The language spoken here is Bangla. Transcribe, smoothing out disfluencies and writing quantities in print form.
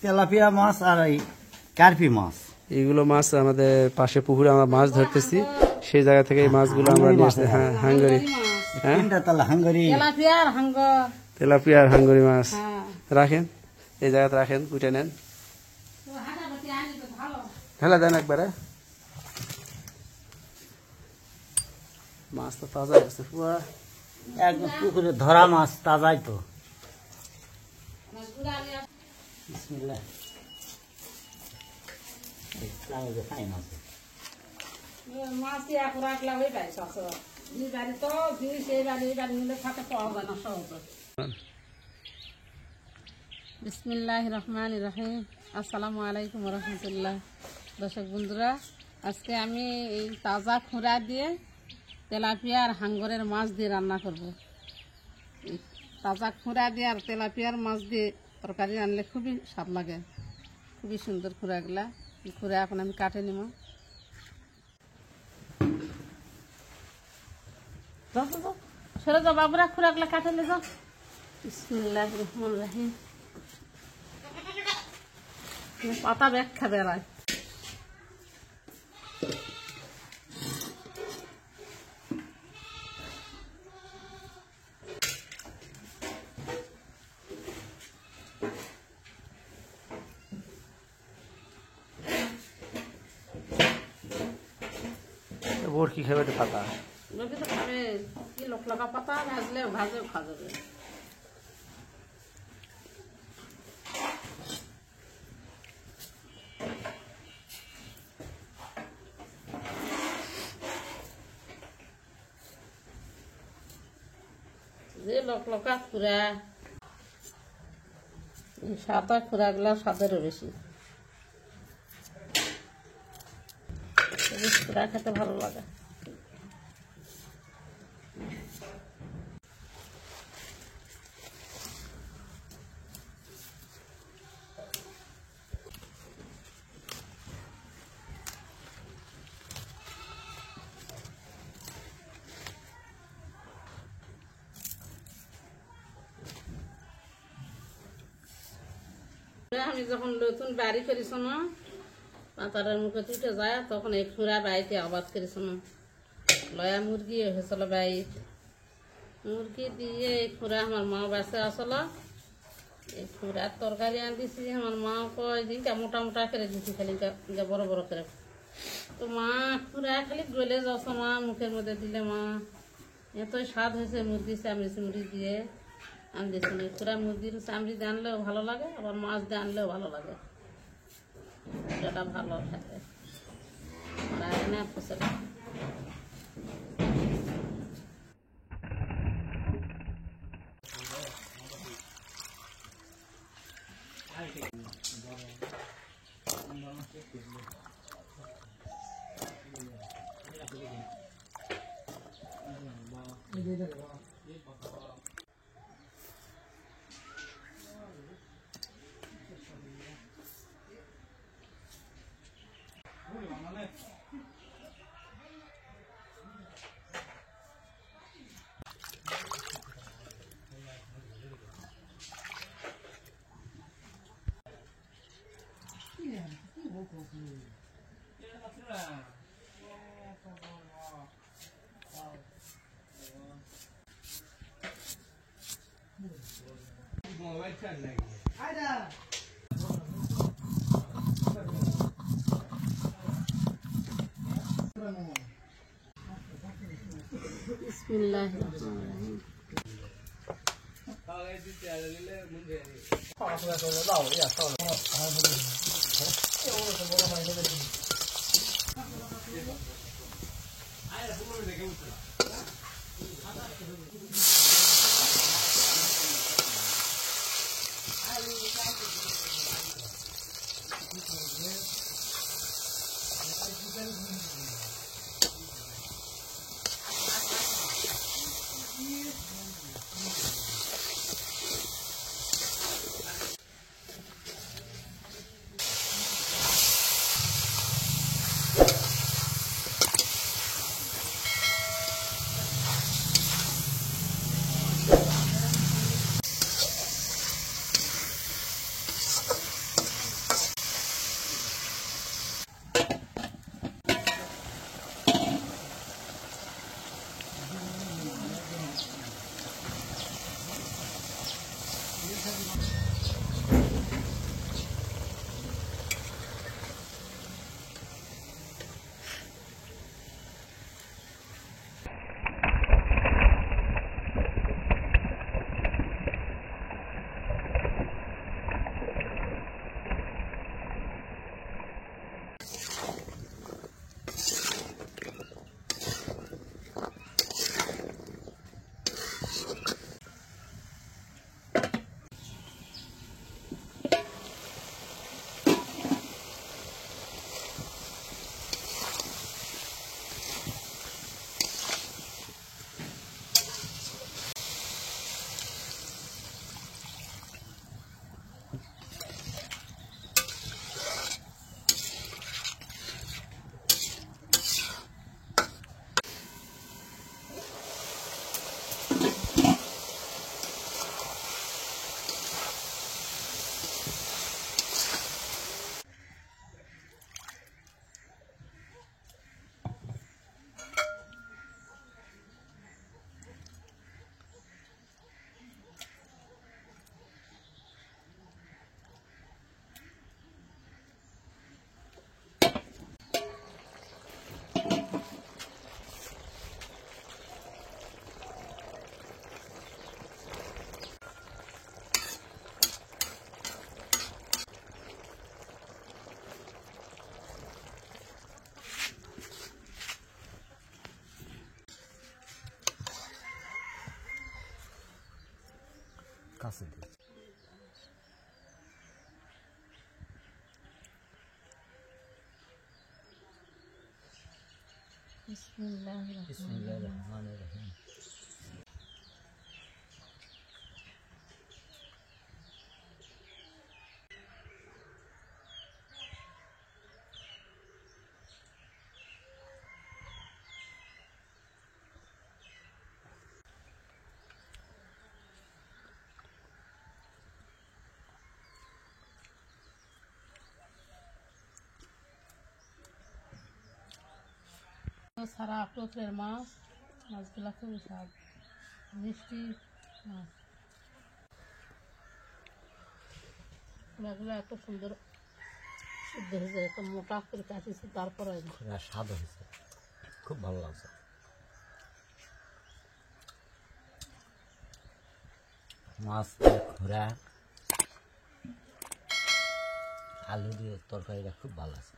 তেলাপিয়া মাছ আর এই কার্পি মাছ, এইগুলো মাছ আমাদের পাশে পুকুরে আমরা মাছ ধরতেছি, সেই জায়গা থেকে এই মাছগুলো আমরা নিয়ে আসছি। হ্যাঁ, হাঙ্গরি, হ্যাঁ, তেলাপিয়া আর হাঙ্গরি মাছ রাখেন, এই জায়গাতে রাখেন, কুটে নেন, ঢেলা দেন একবারে। মাছ তো তাজা আছে পুরা, একদম পুকুরে ধরা মাছ, তাজাই তো। বিসমিল্লাহ। বিসমিল্লাহির রহমানির রহিম। আসসালামু আলাইকুম রহমতুল্লাহ। দর্শক বন্ধুরা, আজকে আমি এই তাজা খুঁড়া দিয়ে তেলাপিয়া আর হাঙ্গরের মাছ দিয়ে রান্না করব। তাজা খুঁড়া দিয়ে আর তেলাপিয়ার মাছ দিয়ে তরকারি রানলে খুবই স্বাদ লাগে, খুবই সুন্দর খুঁড়াগুলা। খুঁড়া এখন আমি কাটে নিব। সরে যাও বাবুরা, খুঁড়াগুলা কাটে লে যাও। বিসমিল্লাহির রহমানির রহিম। পাতা ব্যাখ্যা বেড়ায়। ওর কি খাবে পাতা? লোকে তো খাবে, কি লোক লগা পাতা ভাজলে ভাজেও খাওয়া যাবে। যে লোক লকা খুঁড়া, সাদা খুঁড়াগুলা স্বাদেরও বেশি, খুঁড়া খেতে ভালো লাগে। আমি যখন নতুন বাড়ি করেছ না, পাতারের মুখে টুটে যায়, তখন এই খুঁড়া বাড়িতে আবাদ করেছ না, লয়া মুরগি হয়েছিল বাড়িত। মুরগি দিয়ে এই খুঁড়া আমার মা বাসে আসলো, এই খুঁড়ার তরকারি আন দিছি। আমার মা কয় দিনটা মোটা মোটা করে দিচ্ছি, খালি বড় বড় করে। তো মা খুঁড়া খালি গলে যাচ্ছ মা, মুখের মধ্যে দিলে মা এতই স্বাদ হয়েছে। মুরগি চামড়ি চিমড়ি দিয়ে আন দিয়েছি। খুঁড়া মুরগির চামড়ি দিয়ে আনলেও ভালো লাগে, আবার মাছ দিয়ে আনলেও ভালো লাগে। এটা ভালো খেতে না ফসল। বিসমিল্লাহির রহমানির রহিম। কাছে দিই। বিসমিল্লাহির রহমানির রহিম। সারা পুকুরের মাছ, মাছগুলা খুবই স্বাদ, মিষ্টি মাছ। মাছগুলো এত সুন্দর সিদ্ধ হয়েছে, এত মোটা করে কাটিয়েছি, তারপরে খুব স্বাদ হয়েছে, খুব ভালো লাগছে। মাছ দিয়ে ঘোরা আলু দিয়ে তরকারিটা খুব ভালো আছে।